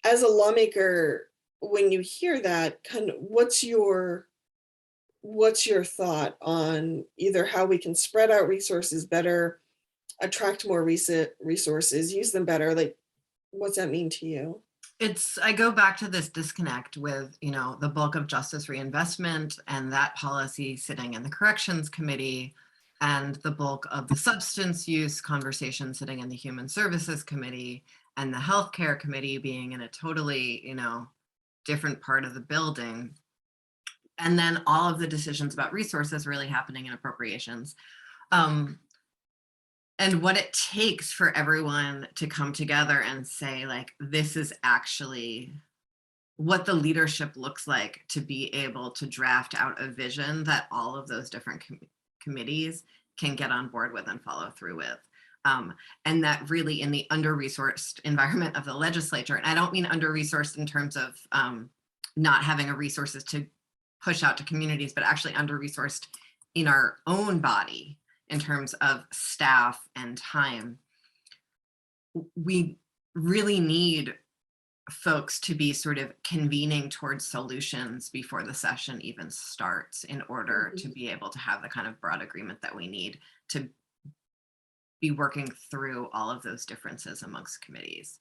As a lawmaker, when you hear that, kind of what's your thought on either how we can spread out resources better, attract more resources, use them better? Like, what's that mean to you? I go back to this disconnect with, the bulk of justice reinvestment and that policy sitting in the corrections committee, and the bulk of the substance use conversation sitting in the human services committee, and the healthcare committee being in a totally, different part of the building. And then all of the decisions about resources really happening in appropriations. And what it takes for everyone to come together and say, like, this is actually what the leadership looks like to be able to draft out a vision that all of those different committees can get on board with and follow through with. And that really in the under-resourced environment of the legislature, and I don't mean under-resourced in terms of not having a resources to push out to communities, but actually under-resourced in our own body in terms of staff and time. We really need folks to be sort of convening towards solutions before the session even starts in order to be able to have the kind of broad agreement that we need to be working through all of those differences amongst committees.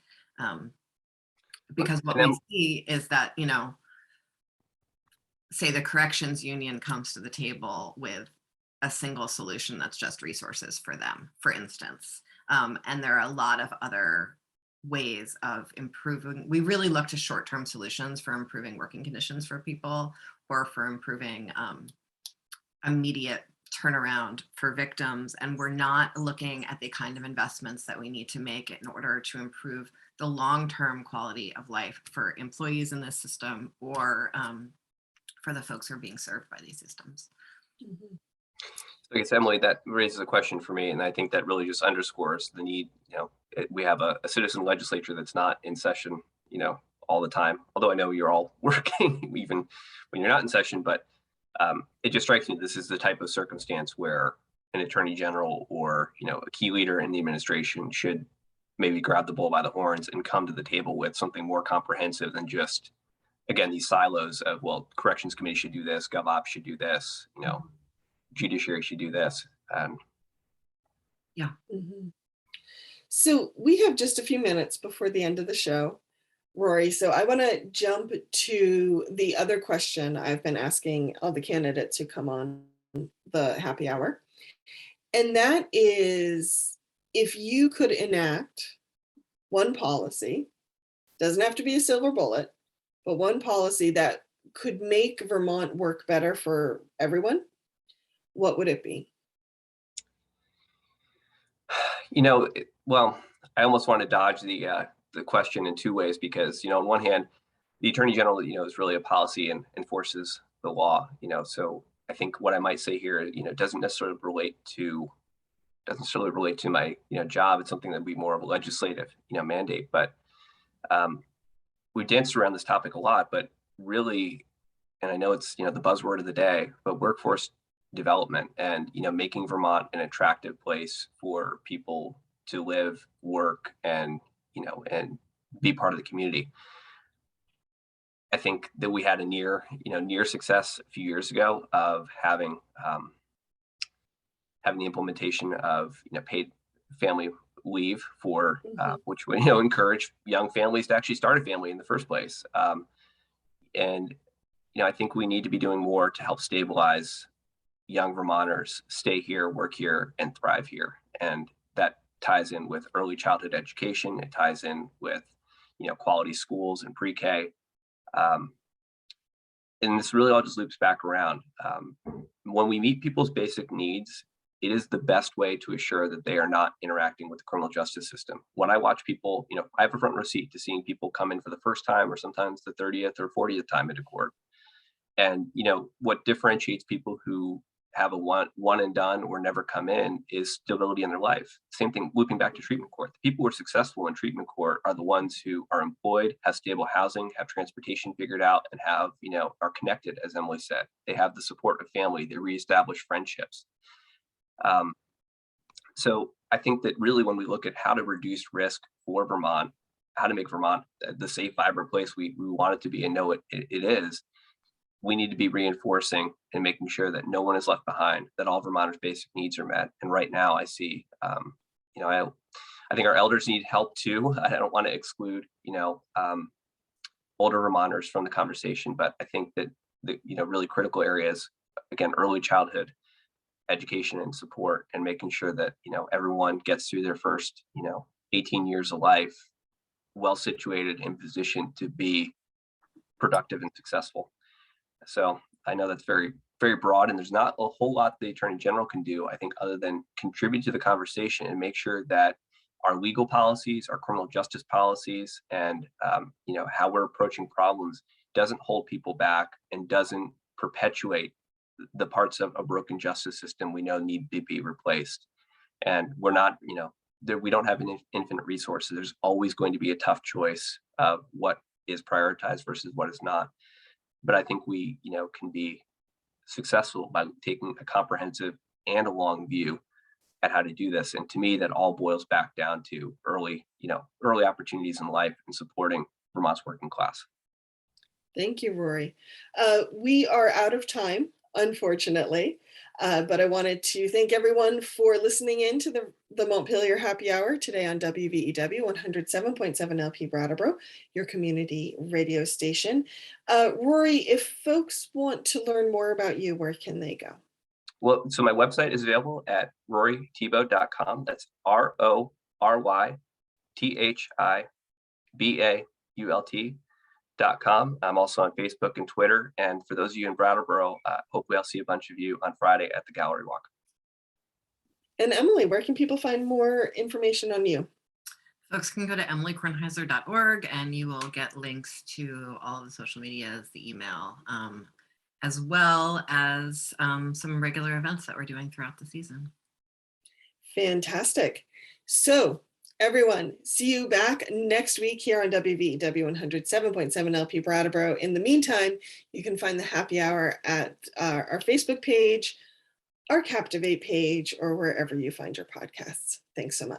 Because what we see is that, say the corrections union comes to the table with a single solution that's just resources for them, for instance. And there are a lot of other ways of improving. We really look to short-term solutions for improving working conditions for people, or for improving immediate turnaround for victims. And we're not looking at the kind of investments that we need to make in order to improve the long-term quality of life for employees in this system, or for the folks who are being served by these systems. Mm-hmm. I guess, Emily, that raises a question for me, and I think that really just underscores the need. We have a citizen legislature that's not in session, all the time. Although I know you're all working even when you're not in session, but it just strikes me this is the type of circumstance where an attorney general or a key leader in the administration should maybe grab the bull by the horns and come to the table with something more comprehensive than just, again, these silos of, well, corrections committee should do this, GovOps should do this, judiciary should do this. Yeah. Mm-hmm. So we have just a few minutes before the end of the show, Rory. So I want to jump to the other question I've been asking all the candidates who come on the happy hour. And that is, if you could enact one policy, doesn't have to be a silver bullet, but one policy that could make Vermont work better for everyone, what would it be? Well, I almost want to dodge the question in two ways, because, on one hand, the attorney general, is really a policy and enforces the law, so I think what I might say here, doesn't necessarily relate to my, job. It's something that would be more of a legislative, mandate. But we danced around this topic a lot, but really, and I know it's, the buzzword of the day, but workforce development and, making Vermont an attractive place for people to live, work, and, and be part of the community. I think that we had a near success a few years ago of having the implementation of paid family leave for which would encourage young families to actually start a family in the first place. And I think we need to be doing more to help stabilize young Vermonters stay here, work here, and thrive here. And that ties in with early childhood education. It ties in with quality schools and pre-K. And this really all just loops back around. When we meet people's basic needs, it is the best way to assure that they are not interacting with the criminal justice system. When I watch people, I have a front row seat to seeing people come in for the first time or sometimes the 30th or 40th time into court. And, what differentiates people who have a one and done or never come in is stability in their life. Same thing, looping back to treatment court. The people who are successful in treatment court are the ones who are employed, have stable housing, have transportation figured out, and have, are connected, as Emily said. They have the support of family, they reestablish friendships. So I think that really when we look at how to reduce risk for Vermont, how to make Vermont the safe, vibrant place we want it to be and know it is, we need to be reinforcing and making sure that no one is left behind, that all Vermonters' basic needs are met. And right now I see, I think our elders need help too. I don't want to exclude, older Vermonters from the conversation, but I think that the, really critical areas, again, early childhood education and support, and making sure that, everyone gets through their first, 18 years of life, well situated and positioned to be productive and successful. So I know that's very, very broad, and there's not a whole lot the Attorney General can do, I think, other than contribute to the conversation and make sure that our legal policies, our criminal justice policies, and how we're approaching problems doesn't hold people back and doesn't perpetuate the parts of a broken justice system we know need to be replaced. And we're not, we don't have an infinite resources. There's always going to be a tough choice of what is prioritized versus what is not. But I think we, can be successful by taking a comprehensive and a long view at how to do this. And to me, that all boils back down to early opportunities in life and supporting Vermont's working class. Thank you, Rory. We are out of time, unfortunately, but I wanted to thank everyone for listening in to the Montpelier Happy Hour today on WVEW 107.7 LP Brattleboro, your community radio station. Rory, if folks want to learn more about you, where can they go? Well, so my website is available at rorythibault.com. That's RORYTHIBAULT.com. I'm also on Facebook and Twitter. And for those of you in Brattleboro, hopefully I'll see a bunch of you on Friday at the Gallery Walk. And Emily, where can people find more information on you? Folks can go to emilykornheiser.org and you will get links to all of the social medias, the email, as well as some regular events that we're doing throughout the season. Fantastic. So everyone, see you back next week here on WVEW 107.7 LP Brattleboro. In the meantime, you can find the happy hour at our Facebook page, our Captivate page, or wherever you find your podcasts. Thanks so much.